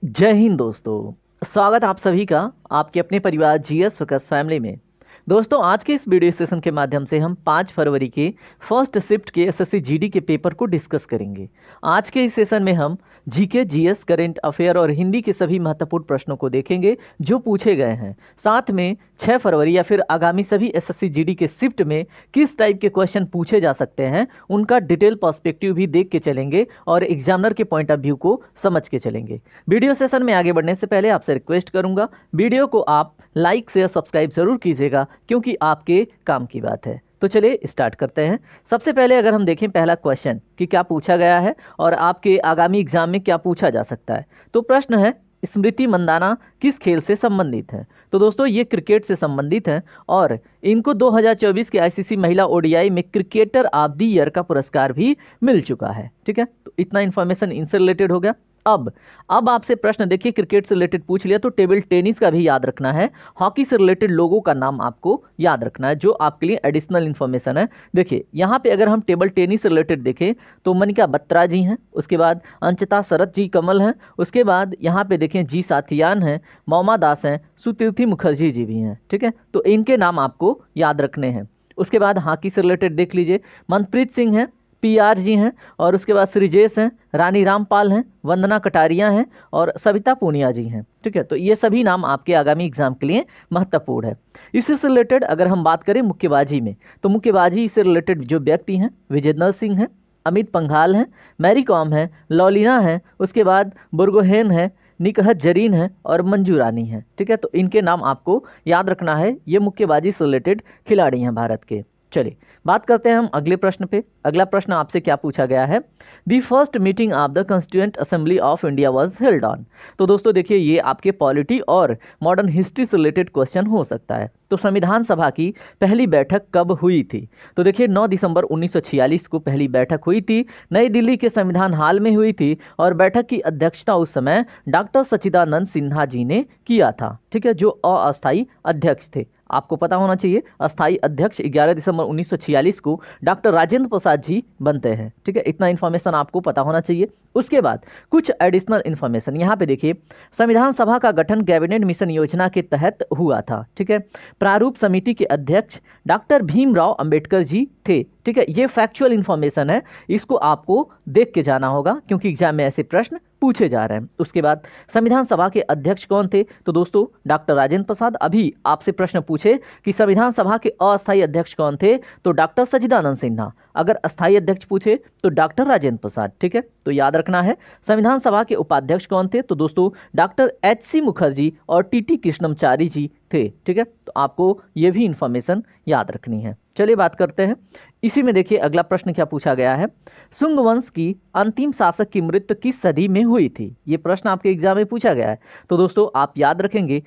जय हिंद दोस्तों। स्वागत आप सभी का आपके अपने परिवार जीएस फोकस फैमिली में। दोस्तों, आज के इस वीडियो सेशन के माध्यम से हम 5 फरवरी के फर्स्ट शिफ्ट के एसएससी जीडी के पेपर को डिस्कस करेंगे। आज के इस सेशन में हम जीके, जीएस, करंट अफेयर और हिंदी के सभी महत्वपूर्ण प्रश्नों को देखेंगे जो पूछे गए हैं। साथ में 6 फरवरी या फिर आगामी सभी एसएससी जीडी के शिफ्ट में किस टाइप के क्वेश्चन पूछे जा सकते हैं उनका डिटेल पर्सपेक्टिव भी देख के चलेंगे और एग्जामिनर के पॉइंट ऑफ व्यू को समझ के चलेंगे। वीडियो सेशन में आगे बढ़ने से पहले आपसे रिक्वेस्ट करूंगा, वीडियो को आप लाइक शेयर सब्सक्राइब जरूर कीजिएगा क्योंकि आपके काम की बात है। तो चलिए स्टार्ट करते हैं। सबसे पहले अगर हम देखें पहला क्वेश्चन कि क्या पूछा गया है और आपके आगामी एग्जाम में क्या पूछा जा सकता है, तो प्रश्न है स्मृति मंदाना किस खेल से संबंधित है। तो दोस्तों ये क्रिकेट से संबंधित हैं और इनको 2024 के आईसीसी महिला ओडीआई में क्रिकेटर ऑफ द ईयर का पुरस्कार भी मिल चुका है। ठीक है, तो इतना इन्फॉर्मेशन इनसे रिलेटेड हो गया। अब आपसे प्रश्न देखिए, क्रिकेट से रिलेटेड पूछ लिया तो टेबल टेनिस का भी याद रखना है, हॉकी से रिलेटेड लोगों का नाम आपको याद रखना है जो आपके लिए एडिशनल इन्फॉर्मेशन है। देखिए यहाँ पे अगर हम टेबल टेनिस से रिलेटेड देखें तो मनिका बत्रा जी हैं, उसके बाद अंचिता शरत जी कमल हैं, उसके बाद यहाँ पे देखें जी साथियान हैं, मौमा दास हैं, सुतीर्थी मुखर्जी जी भी हैं। ठीक है, तो इनके नाम आपको याद रखने हैं। उसके बाद हॉकी से रिलेटेड देख लीजिए, मनप्रीत सिंह हैं, पीआर जी हैं, और उसके बाद श्रीजेश हैं, रानी रामपाल हैं, वंदना कटारिया हैं और सविता पूनिया जी हैं। ठीक है, तो ये सभी नाम आपके आगामी एग्जाम के लिए महत्वपूर्ण है। इससे रिलेटेड अगर हम बात करें मुक्केबाजी में, तो मुक्केबाजी से रिलेटेड जो व्यक्ति हैं विजेंद्र सिंह हैं, अमित पंघाल हैं, मैरी कॉम हैं, लॉलिना हैं, उसके बाद बुरगोहेन है, निकहत जरीन है और मंजू रानी है। ठीक है, तो इनके नाम आपको याद रखना है, ये मुक्केबाजी से रिलेटेड खिलाड़ी हैं भारत के। चलिए बात करते हैं हम अगले प्रश्न पे। अगला प्रश्न आपसे क्या पूछा गया है, the first meeting of the constituent assembly of India was held on. तो दोस्तों देखिए ये आपके पॉलिटी और मॉडर्न हिस्ट्री से रिलेटेड क्वेश्चन हो सकता है। तो संविधान सभा की पहली बैठक कब हुई थी, तो देखिए 9 दिसंबर 1946 को पहली बैठक हुई थी, नई दिल्ली के संविधान हाल में हुई थी और बैठक की अध्यक्षता उस समय डॉक्टर सच्चिदानंद सिन्हा जी ने किया था। ठीक है, जो अस्थायी अध्यक्ष थे। आपको पता होना चाहिए अस्थायी अध्यक्ष 11 दिसंबर 1946 को डॉक्टर राजेंद्र प्रसाद जी बनते हैं। ठीक है, इतना इन्फॉर्मेशन आपको पता होना चाहिए। उसके बाद कुछ एडिशनल इन्फॉर्मेशन यहाँ पे देखिए, संविधान सभा का गठन कैबिनेट मिशन योजना के तहत हुआ था। ठीक है, प्रारूप समिति के अध्यक्ष डॉक्टर भीमराव अंबेडकर जी थे। ठीक है, ये फैक्चुअल इन्फॉर्मेशन है, इसको आपको देख के जाना होगा क्योंकि एग्जाम में ऐसे प्रश्न पूछे जा रहे हैं। उसके बाद संविधान सभा के अध्यक्ष कौन थे, तो दोस्तों डॉक्टर राजेंद्र प्रसाद। अभी आपसे प्रश्न पूछे कि संविधान सभा के अस्थायी अध्यक्ष कौन थे, तो डॉक्टर सच्चिदानंद सिन्हा। अगर अस्थायी अध्यक्ष पूछे तो डॉक्टर राजेंद्र प्रसाद। ठीक है, तो याद रखना है। संविधान सभा के उपाध्यक्ष कौन थे, तो दोस्तों डॉक्टर एच.सी. मुखर्जी और टी.टी. कृष्णमाचारी जी थे। ठीक है, तो आपको ये भी इंफॉर्मेशन याद रखनी है। चलिए बात करते हैं इसी में। देखिए अगला प्रश्न क्या पूछा गया है, शुंग वंश की अंतिम शासक की मृत्यु किस सदी में हुई थी। ये प्रश्न आपके एग्जाम में पूछा गया है। तो दोस्तों आप याद रखेंगे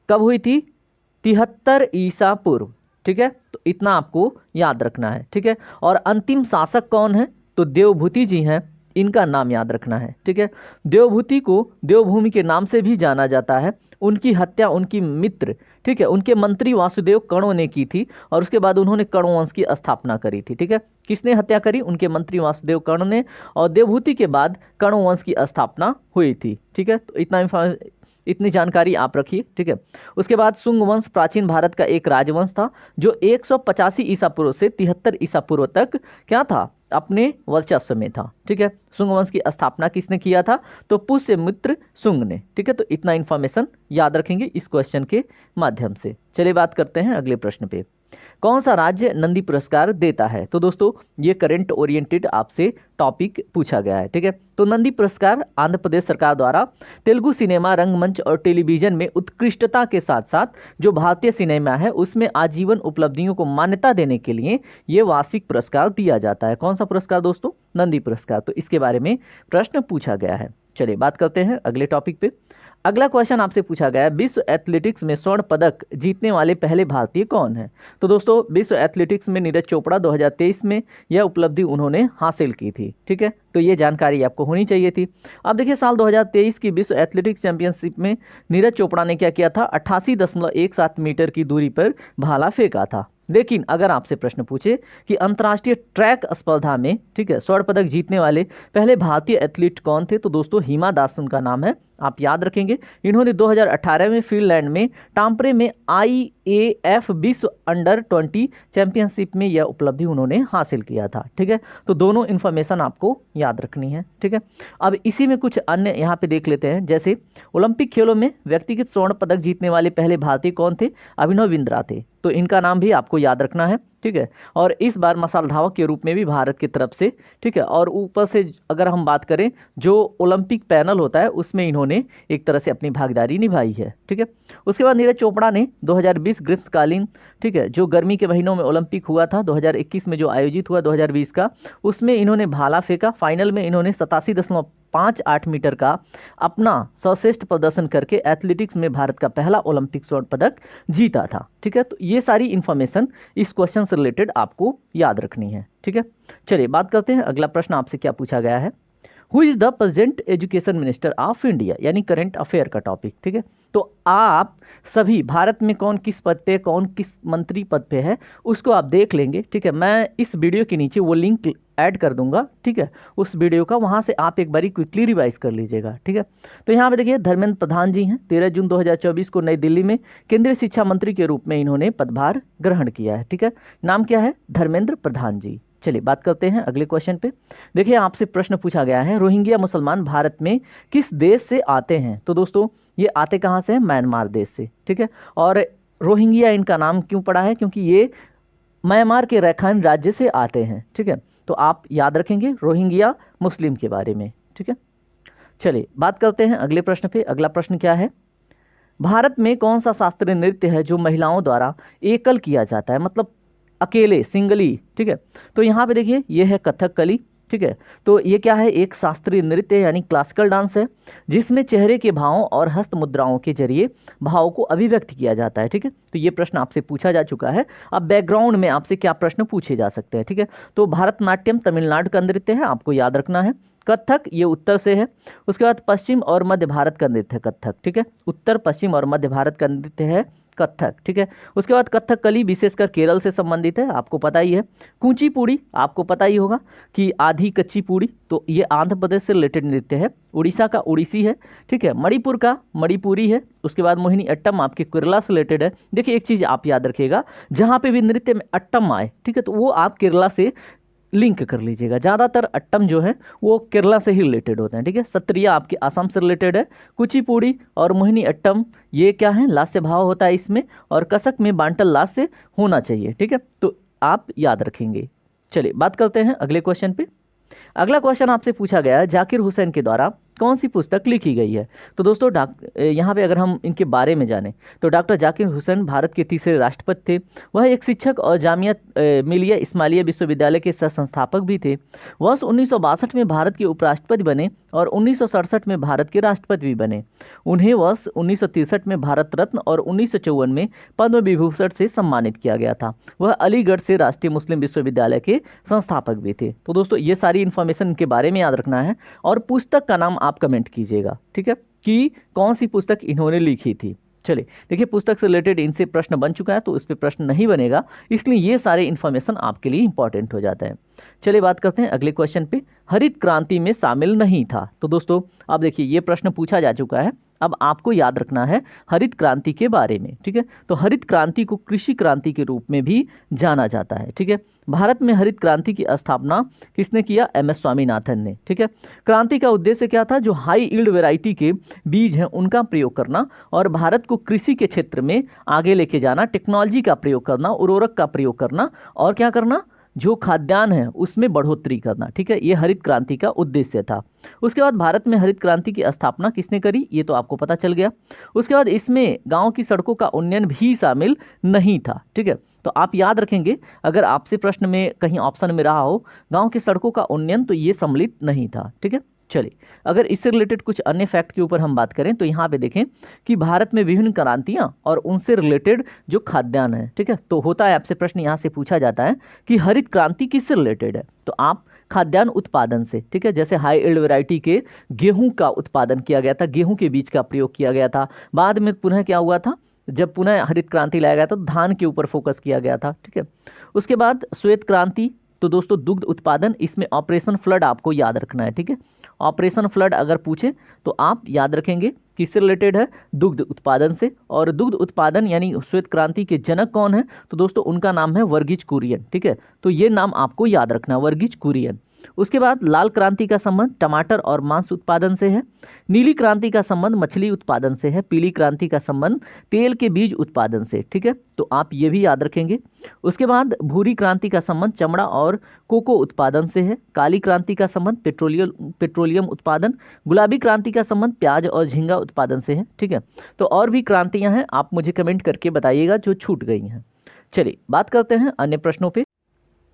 कब हुई थी, 73 ईसा पूर्व। ठीक है, तो इतना आपको याद रखना है। ठीक है, और अंतिम शासक कौन है, तो देवभूति जी हैं, इनका नाम याद रखना है। ठीक है, देवभूति को देवभूमि के नाम से भी जाना जाता है। उनकी हत्या उनकी मित्र, ठीक है, उनके मंत्री वासुदेव कणो ने की थी और उसके बाद उन्होंने कणो वंश की स्थापना करी थी। ठीक है, किसने हत्या करी, उनके मंत्री वासुदेव कणो ने, और देवभूति के बाद कणो वंश की स्थापना हुई थी। ठीक है, तो इतनी जानकारी आप रखिए। ठीक है, उसके बाद शुंग वंश प्राचीन भारत का एक राजवंश था जो 185 ईसा पूर्व से 73 ईसा पूर्व तक क्या था, अपने वर्चस्व में था। ठीक है, शुंग वंश की स्थापना किसने किया था, तो पुष्यमित्र शुंग ने। ठीक है, तो इतना इन्फॉर्मेशन याद रखेंगे इस क्वेश्चन के माध्यम से। चलिए बात करते हैं अगले प्रश्न पे, कौन सा राज्य नंदी पुरस्कार देता है। तो दोस्तों ये करंट ओरिएंटेड आपसे टॉपिक पूछा गया है। ठीक है, तो नंदी पुरस्कार आंध्र प्रदेश सरकार द्वारा तेलुगु सिनेमा, रंगमंच और टेलीविजन में उत्कृष्टता के साथ साथ जो भारतीय सिनेमा है उसमें आजीवन उपलब्धियों को मान्यता देने के लिए ये वार्षिक पुरस्कार दिया जाता है। कौन सा पुरस्कार दोस्तों, नंदी पुरस्कार। तो इसके बारे में प्रश्न पूछा गया है। चलिए बात करते हैं अगले टॉपिक पे। अगला क्वेश्चन आपसे पूछा गया है, विश्व एथलेटिक्स में स्वर्ण पदक जीतने वाले पहले भारतीय कौन है। तो दोस्तों विश्व एथलेटिक्स में नीरज चोपड़ा 2023 में यह उपलब्धि उन्होंने हासिल की थी। ठीक है, तो ये जानकारी आपको होनी चाहिए थी। अब देखिए साल 2023 की विश्व एथलेटिक्स चैंपियनशिप में नीरज चोपड़ा ने क्या किया था, 88.17 मीटर की दूरी पर भाला फेंका था। लेकिन अगर आपसे प्रश्न पूछे कि अंतर्राष्ट्रीय ट्रैक स्पर्धा में, ठीक है, स्वर्ण पदक जीतने वाले पहले भारतीय एथलीट कौन थे, तो दोस्तों हिमा दास उनका नाम है, आप याद रखेंगे। इन्होंने 2018 में फिनलैंड में टाम्परे में IAF विश्व अंडर 20 चैंपियनशिप में यह उपलब्धि उन्होंने हासिल किया था, ठीक है। तो दोनों इन्फॉर्मेशन आपको याद रखनी है, ठीक है। अब इसी में कुछ अन्य यहाँ पे देख लेते हैं, जैसे ओलंपिक खेलों में व्यक्तिगत स्वर्ण पदक जीतने वाले पहले भारतीय कौन थे, अभिनव बिंद्रा थे, तो इनका नाम भी आपको याद रखना है, ठीक है। और इस बार मसाल धावक के रूप में भी भारत की तरफ से, ठीक है। और ऊपर से अगर हम बात करें जो ओलंपिक पैनल होता है उसमें इन्होंने एक तरह से अपनी भागीदारी निभाई है, ठीक है। उसके बाद नीरज चोपड़ा ने 2020 ग्रीष्मकालीन, ठीक है, जो गर्मी के महीनों में ओलंपिक हुआ था 2021 में जो आयोजित हुआ 2020 का, उसमें इन्होंने भाला फेंका। फाइनल में इन्होंने 87.58 मीटर का अपना सर्वश्रेष्ठ प्रदर्शन करके एथलेटिक्स में भारत का पहला ओलंपिक स्वर्ण पदक जीता था, ठीक है। तो ये सारी इंफॉर्मेशन इस क्वेश्चन से रिलेटेड आपको याद रखनी है, ठीक है। चलिए बात करते हैं, अगला प्रश्न आपसे क्या पूछा गया है, who is the present education minister of India, यानी करंट अफेयर का टॉपिक, ठीक है। तो आप सभी भारत में कौन किस पद पे, कौन किस मंत्री पद पे है, उसको आप देख लेंगे, ठीक है। मैं इस वीडियो के नीचे वो लिंक ऐड कर दूंगा, ठीक है, उस वीडियो का, वहाँ से आप एक बारी क्विकली रिवाइज कर लीजिएगा, ठीक है। तो यहाँ पे देखिए धर्मेंद्र प्रधान जी हैं, 13 जून 2024 को नई दिल्ली में केंद्रीय शिक्षा मंत्री के रूप में इन्होंने पदभार ग्रहण किया है, ठीक है। नाम क्या है, धर्मेंद्र प्रधान जी। चलिए बात करते हैं अगले क्वेश्चन पे। देखिए आपसे प्रश्न पूछा गया है, रोहिंग्या मुसलमान भारत में किस देश से आते हैं, तो दोस्तों ये आते कहाँ से हैं, म्यांमार देश से, ठीक है। और रोहिंग्या इनका नाम क्यों पड़ा है, क्योंकि ये म्यांमार के रैखाइन राज्य से आते हैं, ठीक है। तो आप याद रखेंगे रोहिंग्या मुस्लिम के बारे में, ठीक है। चलिए बात करते हैं अगले प्रश्न पे। अगला प्रश्न क्या है, भारत में कौन सा शास्त्रीय नृत्य है जो महिलाओं द्वारा एकल किया जाता है, मतलब अकेले, सिंगली, ठीक है। तो यहाँ पे देखिए ये है कथकली, ठीक है। तो ये क्या है, एक शास्त्रीय नृत्य यानी क्लासिकल डांस है, जिसमें चेहरे के भावों और हस्त मुद्राओं के जरिए भाव को अभिव्यक्त किया जाता है, ठीक है। तो ये प्रश्न आपसे पूछा जा चुका है। अब बैकग्राउंड में आपसे क्या प्रश्न पूछे जा सकते हैं, ठीक है। तो भरतनाट्यम तमिलनाडु का नृत्य है, आपको याद रखना है। कथक ये उत्तर से है। उसके बाद पश्चिम और मध्य भारत का नृत्य है कथक, ठीक है। उत्तर, पश्चिम और मध्य भारत का नृत्य है कथक, ठीक है। उसके बाद कथकली विशेषकर केरल से संबंधित है, आपको पता ही है। कुचिपुड़ी आपको पता ही होगा कि आधी कच्ची पूड़ी, तो ये आंध्र प्रदेश से रिलेटेड नृत्य है। उड़ीसा का उड़ीसी है, ठीक है। मणिपुर का मणिपुरी है। उसके बाद मोहिनी अट्टम आपके केरला से रिलेटेड है। देखिए एक चीज़ आप याद रखिएगा, जहाँ पे भी नृत्य में अट्टम आए, ठीक है, तो वो आप केरला से लिंक कर लीजिएगा। ज़्यादातर अट्टम जो है वो केरला से ही रिलेटेड होते हैं, ठीक है। सत्रिया आपके असम से रिलेटेड है। कुचिपुड़ी और मोहिनी अट्टम ये क्या है, लास्य भाव होता है इसमें, और कसक में बांटल लास्य होना चाहिए, ठीक है। तो आप याद रखेंगे। चलिए बात करते हैं अगले क्वेश्चन पे। अगला क्वेश्चन आपसे पूछा गया है, जाकिर हुसैन के द्वारा कौन सी पुस्तक लिखी गई है, तो दोस्तों यहाँ पे अगर हम इनके बारे में जानें तो डॉक्टर जाकिर हुसैन भारत के तीसरे राष्ट्रपति थे। वह एक शिक्षक और जामिया मिलिया इस्माइलिया विश्वविद्यालय के सह संस्थापक भी थे। वर्ष 1962 में भारत के उपराष्ट्रपति बने और 1967 में भारत के राष्ट्रपति भी बने। उन्हें वर्ष 1963 में भारत रत्न और 1954 में पद्म विभूषण से सम्मानित किया गया था। वह अलीगढ़ से राष्ट्रीय मुस्लिम विश्वविद्यालय के संस्थापक भी थे। तो दोस्तों ये सारी इन्फॉर्मेशन इनके बारे में याद रखना है, और पुस्तक का नाम आप कमेंट कीजिएगा, ठीक है, कि कौन सी पुस्तक इन्होंने लिखी थी। चलिए देखिए पुस्तक से रिलेटेड इनसे प्रश्न बन चुका है, तो इस पे प्रश्न नहीं बनेगा, इसलिए ये सारे इन्फॉर्मेशन आपके लिए इंपॉर्टेंट हो जाता है। चलिए बात करते हैं अगले क्वेश्चन पे, हरित क्रांति में शामिल नहीं था। तो दोस्तों अब देखिए ये प्रश्न पूछा जा चुका है, अब आपको याद रखना है हरित क्रांति के बारे में, ठीक है। तो हरित क्रांति को कृषि क्रांति के रूप में भी जाना जाता है, ठीक है। भारत में हरित क्रांति की स्थापना किसने किया, MS स्वामीनाथन ने, ठीक है। क्रांति का उद्देश्य क्या था, जो हाई यील्ड वैरायटी के बीज हैं उनका प्रयोग करना और भारत को कृषि के क्षेत्र में आगे लेके जाना, टेक्नोलॉजी का प्रयोग करना, उर्वरक का प्रयोग करना, और क्या करना, जो खाद्यान्न है उसमें बढ़ोतरी करना, ठीक है। ये हरित क्रांति का उद्देश्य था। उसके बाद भारत में हरित क्रांति की स्थापना किसने करी, ये तो आपको पता चल गया। उसके बाद इसमें गांव की सड़कों का उन्नयन भी शामिल नहीं था, ठीक है। तो आप याद रखेंगे, अगर आपसे प्रश्न में कहीं ऑप्शन में रहा हो गांव की सड़कों का उन्नयन, तो ये सम्मिलित नहीं था, ठीक है। चलिए अगर इससे रिलेटेड कुछ अन्य फैक्ट के ऊपर हम बात करें तो यहाँ पे देखें कि भारत में विभिन्न क्रांतियाँ और उनसे रिलेटेड जो खाद्यान्न है, ठीक है। तो होता है आपसे प्रश्न यहाँ से पूछा जाता है कि हरित क्रांति किससे रिलेटेड है, तो आप खाद्यान्न उत्पादन से, ठीक है। जैसे हाई यील्ड वैरायटी के गेहूं का उत्पादन किया गया था, गेहूं के बीज का प्रयोग किया गया था। बाद में पुनः क्या हुआ था, जब पुनः हरित क्रांति लाया गया तो धान के ऊपर फोकस किया गया था, ठीक है। उसके बाद श्वेत क्रांति, तो दोस्तों दुग्ध उत्पादन, इसमें ऑपरेशन फ्लड आपको याद रखना है, ठीक है। ऑपरेशन फ्लड अगर पूछे तो आप याद रखेंगे किससे रिलेटेड है, दुग्ध उत्पादन से। और दुग्ध उत्पादन यानी श्वेत क्रांति के जनक कौन है, तो दोस्तों उनका नाम है वर्गीज कुरियन, ठीक है। तो ये नाम आपको याद रखना, वर्गीज कुरियन। उसके बाद लाल क्रांति का संबंध टमाटर और मांस उत्पादन से है। नीली क्रांति का संबंध मछली उत्पादन से है। पीली क्रांति का संबंध तेल के बीज उत्पादन से, ठीक है। तो आप ये भी याद रखेंगे। उसके बाद भूरी क्रांति का संबंध चमड़ा और कोको उत्पादन से है। काली क्रांति का संबंध पेट्रोलियम उत्पादन। गुलाबी क्रांति का संबंध प्याज और झींगा उत्पादन से है, ठीक है। तो और भी क्रांतियां हैं, आप मुझे कमेंट करके बताइएगा जो छूट गई हैं। चलिए बात करते हैं अन्य प्रश्नों पे।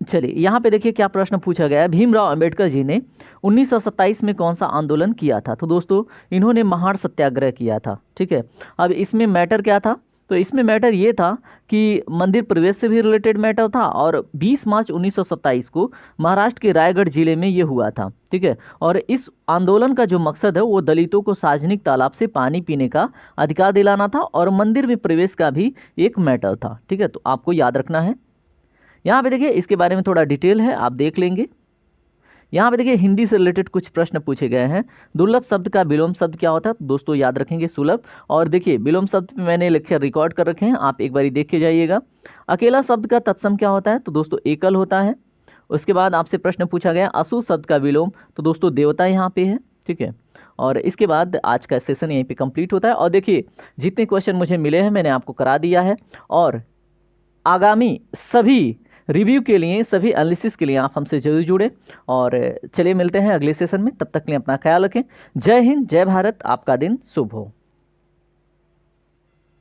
चलिए यहाँ पे देखिए क्या प्रश्न पूछा गया है, भीमराव अंबेडकर जी ने 1927 में कौन सा आंदोलन किया था, तो दोस्तों इन्होंने महार सत्याग्रह किया था, ठीक है। अब इसमें मैटर क्या था, तो इसमें मैटर ये था कि मंदिर प्रवेश से भी रिलेटेड मैटर था, और 20 मार्च 1927 को महाराष्ट्र के रायगढ़ जिले में ये हुआ था, ठीक है। और इस आंदोलन का जो मकसद है वो दलितों को सार्वजनिक तालाब से पानी पीने का अधिकार दिलाना था, और मंदिर में प्रवेश का भी एक मैटर था, ठीक है। तो आपको याद रखना है। यहाँ पे देखिए इसके बारे में थोड़ा डिटेल है, आप देख लेंगे। यहाँ पे देखिए हिंदी से रिलेटेड कुछ प्रश्न पूछे गए हैं। दुर्लभ शब्द का विलोम शब्द क्या होता है, तो दोस्तों याद रखेंगे सुलभ। और देखिए विलोम शब्द पे मैंने लेक्चर रिकॉर्ड कर रखे हैं, आप एक बारी देख के जाइएगा। अकेला शब्द का तत्सम क्या होता है, तो दोस्तों एकल होता है। उसके बाद आपसे प्रश्न पूछा गया असुर शब्द का विलोम, तो दोस्तों देवता यहाँ पे है, ठीक है। और इसके बाद आज का सेशन यहीं पे कंप्लीट होता है। और देखिए जितने क्वेश्चन मुझे मिले हैं मैंने आपको करा दिया है, और आगामी सभी रिव्यू के लिए, सभी एनालिसिस के लिए आप हमसे जरूर जुड़े। और चलिए मिलते हैं अगले सेशन में, तब तक के लिए अपना ख्याल रखें। जय हिंद, जय भारत, आपका दिन शुभ हो।